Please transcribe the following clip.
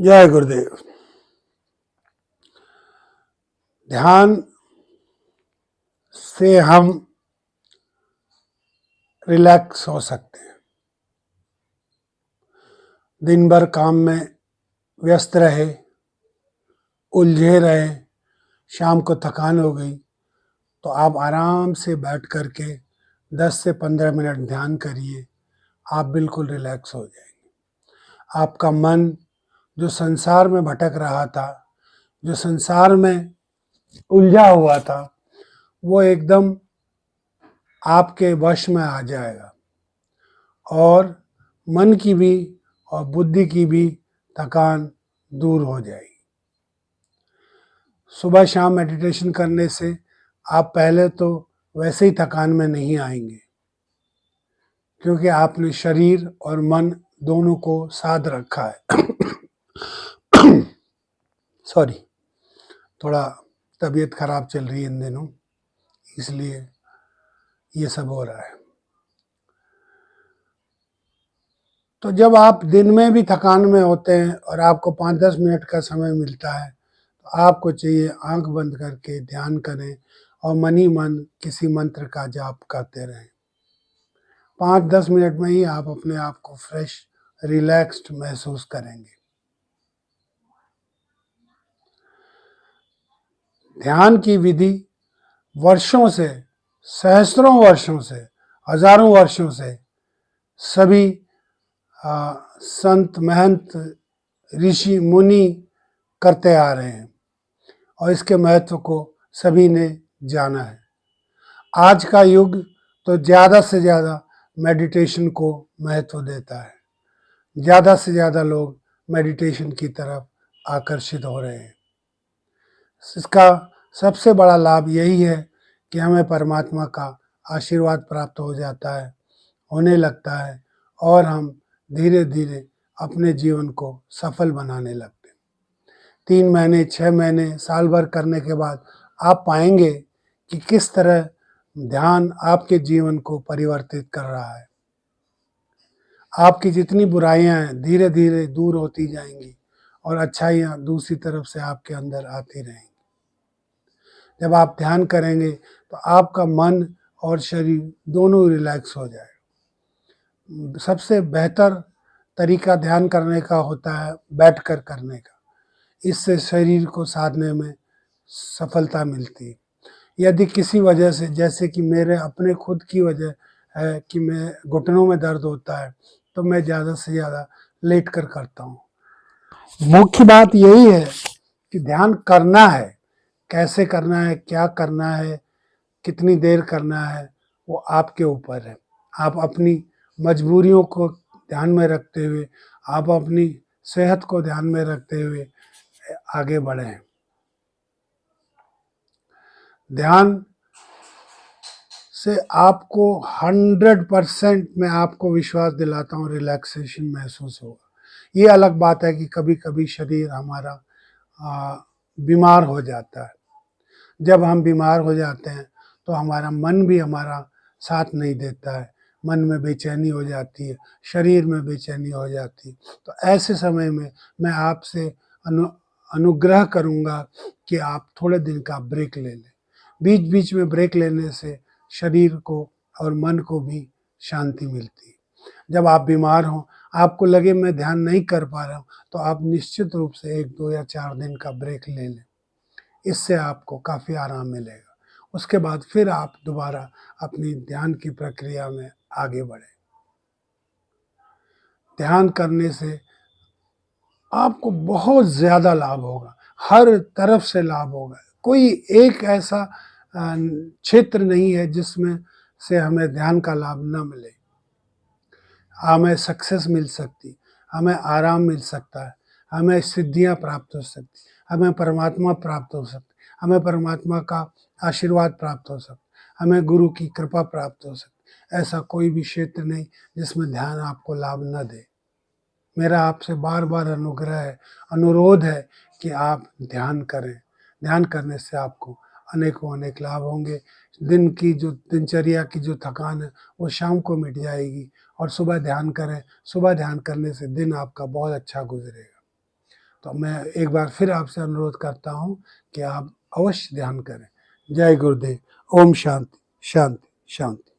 जय गुरुदेव। ध्यान से हम रिलैक्स हो सकते हैं। दिन भर काम में व्यस्त रहे, उलझे रहे, शाम को थकान हो गई तो आप आराम से बैठ कर के 10 से 15 मिनट ध्यान करिए। आप बिल्कुल रिलैक्स हो जाएंगे। आपका मन जो संसार में भटक रहा था, जो संसार में उलझा हुआ था, वो एकदम आपके वश में आ जाएगा और मन की भी और बुद्धि की भी थकान दूर हो जाएगी। सुबह शाम मेडिटेशन करने से आप पहले तो वैसे ही थकान में नहीं आएंगे, क्योंकि आपने शरीर और मन दोनों को साथ रखा है। सॉरी, थोड़ा तबीयत खराब चल रही है इन दिनों, इसलिए ये सब हो रहा है। तो जब आप दिन में भी थकान में होते हैं और आपको 5-10 मिनट का समय मिलता है तो आपको चाहिए आंख बंद करके ध्यान करें और मन ही मन किसी मंत्र का जाप करते रहें। 5-10 मिनट में ही आप अपने आप को फ्रेश, रिलैक्स्ड महसूस करेंगे। ध्यान की विधि वर्षों से, सहस्त्रों वर्षों से, हजारों वर्षों से सभी संत महंत ऋषि मुनि करते आ रहे हैं और इसके महत्व को सभी ने जाना है। आज का युग तो ज़्यादा से ज़्यादा मेडिटेशन को महत्व देता है। ज़्यादा से ज़्यादा लोग मेडिटेशन की तरफ आकर्षित हो रहे हैं। इसका सबसे बड़ा लाभ यही है कि हमें परमात्मा का आशीर्वाद प्राप्त हो जाता है, होने लगता है और हम धीरे धीरे अपने जीवन को सफल बनाने लगते हैं। 3 महीने, 6 महीने, साल भर करने के बाद आप पाएंगे कि किस तरह ध्यान आपके जीवन को परिवर्तित कर रहा है। आपकी जितनी बुराइयां हैं धीरे धीरे दूर होती जाएंगी और अच्छाइयाँ दूसरी तरफ से आपके अंदर आती रहेंगी। जब आप ध्यान करेंगे तो आपका मन और शरीर दोनों रिलैक्स हो जाएगा। सबसे बेहतर तरीका ध्यान करने का होता है बैठकर करने का। इससे शरीर को साधने में सफलता मिलती है। यदि किसी वजह से, जैसे कि मेरे अपने खुद की वजह है कि मैं घुटनों में दर्द होता है, तो मैं ज़्यादा से ज़्यादा लेट कर करता हूँ। मुख्य बात यही है कि ध्यान करना है, कैसे करना है, क्या करना है, कितनी देर करना है, वो आपके ऊपर है। आप अपनी मजबूरियों को ध्यान में रखते हुए, आप अपनी सेहत को ध्यान में रखते हुए आगे बढ़ें। ध्यान से आपको 100% मैं आपको विश्वास दिलाता हूँ रिलैक्सेशन महसूस होगा। ये अलग बात है कि कभी कभी शरीर हमारा बीमार हो जाता है। जब हम बीमार हो जाते हैं तो हमारा मन भी हमारा साथ नहीं देता है, मन में बेचैनी हो जाती है, शरीर में बेचैनी हो जाती है। तो ऐसे समय में मैं आपसे अनुग्रह करूँगा कि आप थोड़े दिन का ब्रेक ले लें। बीच बीच में ब्रेक लेने से शरीर को और मन को भी शांति मिलती है। जब आप बीमार हों, आपको लगे मैं ध्यान नहीं कर पा रहा हूँ, तो आप निश्चित रूप से 1, 2 या 4 दिन का ब्रेक ले लें। इससे आपको काफ़ी आराम मिलेगा। उसके बाद फिर आप दोबारा अपनी ध्यान की प्रक्रिया में आगे बढ़ें। ध्यान करने से आपको बहुत ज़्यादा लाभ होगा, हर तरफ से लाभ होगा। कोई एक ऐसा क्षेत्र नहीं है जिसमें से हमें ध्यान का लाभ न मिले। हमें सक्सेस मिल सकती, हमें आराम मिल सकता है, हमें सिद्धियां प्राप्त हो सकती, हमें परमात्मा प्राप्त हो सकती, हमें परमात्मा का आशीर्वाद प्राप्त हो सकता, हमें गुरु की कृपा प्राप्त हो सकती। ऐसा कोई भी क्षेत्र नहीं जिसमें ध्यान आपको लाभ न दे। मेरा आपसे बार बार अनुरोध है कि आप ध्यान करें। ध्यान करने से आपको अनेकों अनेक लाभ होंगे। दिन की जो दिनचर्या की जो थकान है वो शाम को मिट जाएगी और सुबह ध्यान करें। सुबह ध्यान करने से दिन आपका बहुत अच्छा गुजरेगा। तो मैं एक बार फिर आपसे अनुरोध करता हूँ कि आप अवश्य ध्यान करें। जय गुरुदेव। ओम शांति शांति शांति।